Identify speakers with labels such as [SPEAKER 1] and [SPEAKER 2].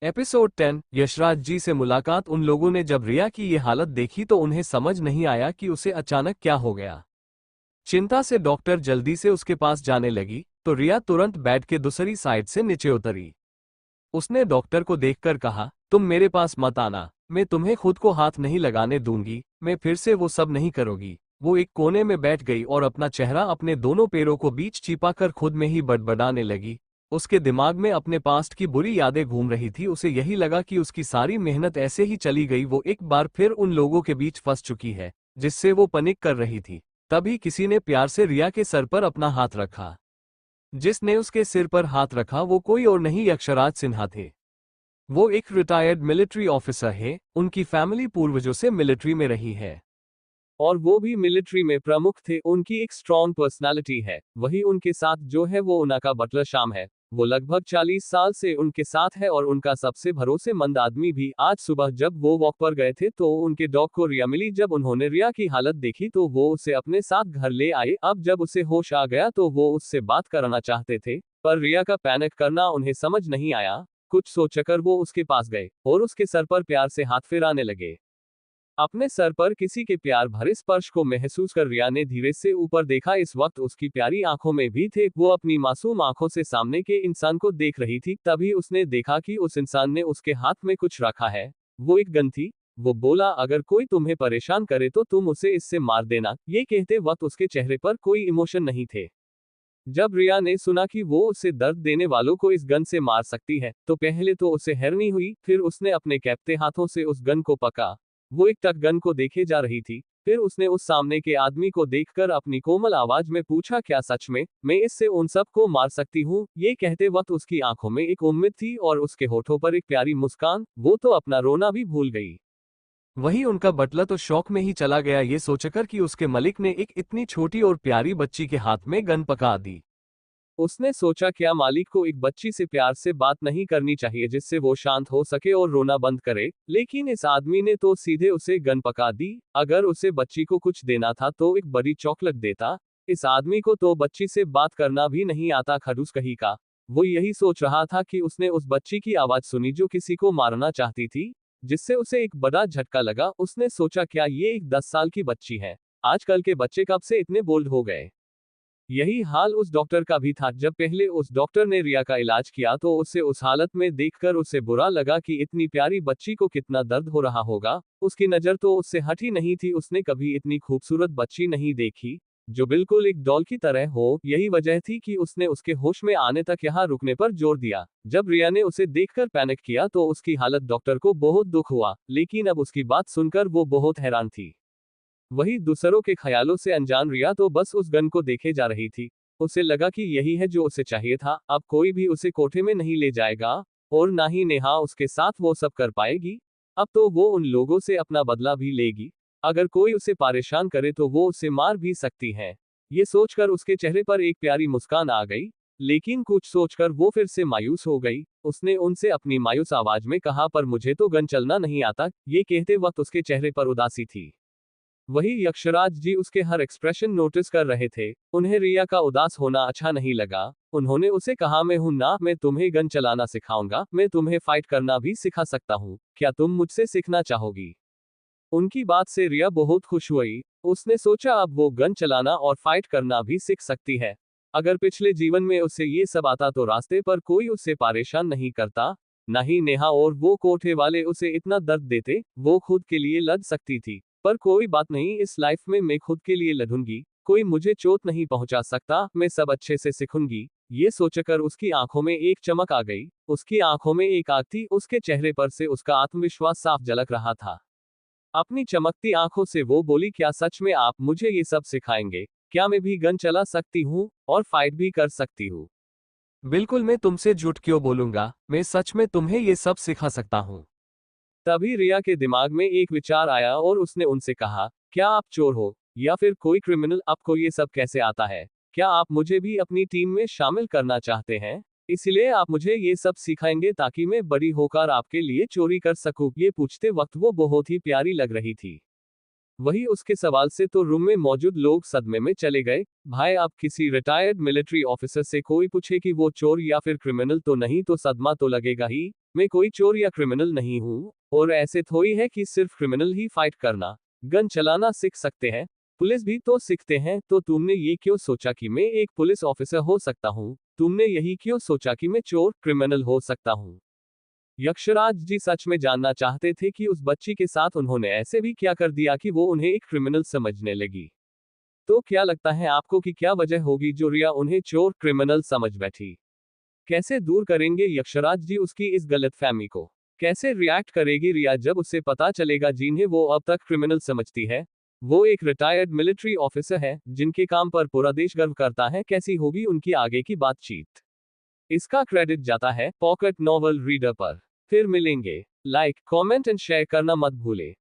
[SPEAKER 1] Episode 10। Yashraj जी से मुलाकात। उन लोगों ने जब रिया की ये हालत देखी तो उन्हें समझ नहीं आया कि उसे अचानक क्या हो गया। चिंता से डॉक्टर जल्दी से उसके पास जाने लगी तो रिया तुरंत बेड के दूसरी साइड से नीचे उतरी। उसने डॉक्टर को देखकर कहा, तुम मेरे पास मत आना, मैं तुम्हें खुद को हाथ नहीं लगाने दूंगी, मैं फिर से वो सब नहीं करोगी। वो एक कोने में बैठ गई और अपना चेहरा अपने दोनों पैरों को बीच छिपाकर खुद में ही बड़बड़ाने लगी। उसके दिमाग में अपने पास्ट की बुरी यादें घूम रही थी। उसे यही लगा कि उसकी सारी मेहनत ऐसे ही चली गई। वो एक बार फिर उन लोगों के बीच फंस चुकी है जिससे वो पैनिक कर रही थी। तभी किसी ने प्यार से रिया के सर पर अपना हाथ रखा। जिसने उसके सिर पर हाथ रखा वो कोई और नहीं, यक्षराज सिन्हा थे। वो एक रिटायर्ड मिलिट्री ऑफिसर है। उनकी फैमिली पूर्वजों से मिलिट्री में रही है और वो भी मिलिट्री में प्रमुख थे। उनकी एक स्ट्रॉन्ग पर्सनालिटी है। वही उनके साथ जो है वो उनका बटलर शाम है। वो लगभग 40 साल से उनके साथ है और उनका सबसे भरोसेमंद आदमी भी। आज सुबह जब वो वॉक पर गए थे तो उनके डॉग को रिया मिली। जब उन्होंने रिया की हालत देखी तो वो उसे अपने साथ घर ले आए। अब जब उसे होश आ गया तो वो उससे बात करना चाहते थे, पर रिया का पैनिक करना उन्हें समझ नहीं आया। कुछ सोचकर वो उसके पास गए और उसके सर पर प्यार से हाथ फेराने लगे। अपने सर पर किसी के प्यार भरे स्पर्श को महसूस कर रिया ने धीरे से ऊपर देखा। इस वक्त उसकी प्यारी आंखों में भी थे। वो अपनी मासूम आंखों से सामने के इंसान को देख रही थी। तभी उसने देखा कि उस इंसान ने उसके हाथ में कुछ रखा है। वो एक गन थी। वो बोला, अगर कोई तुम्हें परेशान करे तो तुम उसे इससे मार देना। ये कहते वक्त उसके चेहरे पर कोई इमोशन नहीं थे। जब रिया ने सुना कि वो उसे दर्द देने वालों को इस गन से मार सकती है तो पहले तो उसे हैरानी हुई। फिर उसने अपने कैप्टे हाथों से उस गन को पकड़ा। वो एक टक गन को देखे जा रही थी। फिर उसने उस सामने के आदमी को देखकर अपनी कोमल आवाज में पूछा, क्या सच में मैं इससे उन सब को मार सकती हूँ? ये कहते वक्त उसकी आंखों में एक उम्मीद थी और उसके होठों पर एक प्यारी मुस्कान। वो तो अपना रोना भी भूल गई। वही उनका बटलर तो शौक में ही चला गया ये सोचकर कि उसके मलिक ने एक इतनी छोटी और प्यारी बच्ची के हाथ में गन पकड़ा दी। उसने सोचा, क्या मालिक को एक बच्ची से प्यार से बात नहीं करनी चाहिए जिससे वो शांत हो सके और रोना बंद करे? लेकिन इस आदमी ने तो सीधे उसे गन पकड़ा दी। अगर उसे बच्ची को कुछ देना था तो एक बड़ी चॉकलेट देता। इस आदमी को तो बच्ची से बात करना भी नहीं आता, खड़ूस कहीं का। वो यही सोच रहा था कि उसने उस बच्ची की आवाज सुनी जो किसी को मारना चाहती थी, जिससे उसे एक बड़ा झटका लगा। उसने सोचा, क्या ये एक 10 साल की बच्ची है? आजकल के बच्चे कब से इतने बोल्ड हो गए? यही हाल उस डॉक्टर का भी था। जब पहले उस डॉक्टर ने रिया का इलाज किया तो उसे उस हालत में देखकर उसे बुरा लगा कि इतनी प्यारी बच्ची को कितना दर्द हो रहा होगा। उसकी नजर तो उससे हटी नहीं थी। उसने कभी इतनी खूबसूरत बच्ची नहीं देखी जो बिल्कुल एक डॉल की तरह हो। यही वजह थी कि उसने उसके होश में आने तक यहाँ रुकने पर जोर दिया। जब रिया ने उसे देखकर पैनिक किया तो उसकी हालत डॉक्टर को बहुत दुख हुआ, लेकिन अब उसकी बात सुनकर वो बहुत हैरान थी। वही दूसरों के ख्यालों से अनजान रिया तो बस उस गन को देखे जा रही थी। उसे लगा कि यही है जो उसे चाहिए था। अब कोई भी उसे कोठे में नहीं ले जाएगा और ना ही नेहा उसके साथ वो सब कर पाएगी। अब तो वो उन लोगों से अपना बदला भी लेगी। अगर कोई उसे परेशान करे तो वो उसे मार भी सकती है। ये सोचकर उसके चेहरे पर एक प्यारी मुस्कान आ गई, लेकिन कुछ सोचकर वो फिर से मायूस हो गई। उसने उनसे अपनी मायूस आवाज में कहा, पर मुझे तो गन चलना नहीं आता। ये कहते वक्त उसके चेहरे पर उदासी थी। वही यक्षराज जी उसके हर एक्सप्रेशन नोटिस कर रहे थे। उन्हें रिया का उदास होना अच्छा नहीं लगा। उन्होंने उसे कहा, मैं हूं ना, मैं तुम्हें गन चलाना सिखाऊंगा, मैं तुम्हें फाइट करना भी सिखा सकता हूँ, क्या तुम मुझसे सीखना चाहोगी? उनकी बात से रिया बहुत खुश हुई। उसने सोचा अब वो गन चलाना और फाइट करना भी सीख सकती है। अगर पिछले जीवन में उसे ये सब आता तो रास्ते पर कोई उसे परेशान नहीं करता। ना ही नेहा और वो कोठे वाले उसे इतना दर्द देते। वो खुद के लिए लड़ सकती थी। पर कोई बात नहीं, इस लाइफ में मैं खुद के लिए लड़ूंगी। कोई मुझे चोट नहीं पहुंचा सकता, मैं सब अच्छे से सीखूंगी। ये सोचकर उसकी आंखों में एक चमक आ गई। उसकी आंखों में एक आग थी। उसके चेहरे पर से उसका आत्मविश्वास साफ झलक रहा था। अपनी चमकती आंखों से वो बोली, क्या सच में आप मुझे ये सब सिखाएंगे? क्या मैं भी गन चला सकती हूँ और फाइट भी कर सकती हूँ? बिल्कुल, मैं तुमसे झूठ क्यों बोलूंगा, मैं सच में तुम्हें ये सब सिखा सकता हूँ। तभी रिया के दिमाग में एक विचार आया और उसने उनसे कहा, क्या आप चोर हो या फिर कोई क्रिमिनल? आपको ये सब कैसे आता है? क्या आप मुझे भी अपनी टीम में शामिल करना चाहते हैं? इसलिए आप मुझे ये सब सिखाएंगे ताकि मैं बड़ी होकर आपके लिए चोरी कर सकूं। ये पूछते वक्त वो बहुत ही प्यारी लग रही थी। वही उसके सवाल से तो रूम में मौजूद लोग सदमे में चले गए। भाई, आप किसी रिटायर्ड मिलिट्री ऑफिसर से कोई पूछे कि वो चोर या फिर क्रिमिनल तो नहीं तो सदमा तो लगेगा ही। मैं कोई चोर या क्रिमिनल नहीं हूँ, और ऐसे थोड़ी है कि सिर्फ क्रिमिनल ही फाइट करना, गन चलाना सीख सकते हैं, पुलिस भी तो सीखते हैं। तो तुमने ये क्यों सोचा कि मैं एक पुलिस ऑफिसर हो सकता हूँ? तुमने यही क्यों सोचा कि मैं चोर क्रिमिनल हो सकता हूँ? यक्षराज जी सच में जानना चाहते थे कि उस बच्ची के साथ उन्होंने ऐसे भी क्या कर दिया कि वो उन्हें एक क्रिमिनल समझने लगी। तो क्या लगता है आपको कि क्या वजह होगी जो रिया उन्हें चोर क्रिमिनल समझ बैठी? कैसे दूर करेंगे यक्षराज जी उसकी इस गलतफहमी को? कैसे रिएक्ट करेगी रिया जब उसे पता चलेगा जिन्हें वो अब तक क्रिमिनल समझती है, वो एक रिटायर्ड मिलिट्री ऑफिसर है, जिनके काम पर पूरा देश गर्व करता है? कैसी होगी उनकी आगे की बातचीत? इसका क्रेडिट जाता है पॉकेट नॉवल रीडर पर। फिर मिलेंगे। लाइक, कमेंट एंड शेयर करना मत भूले।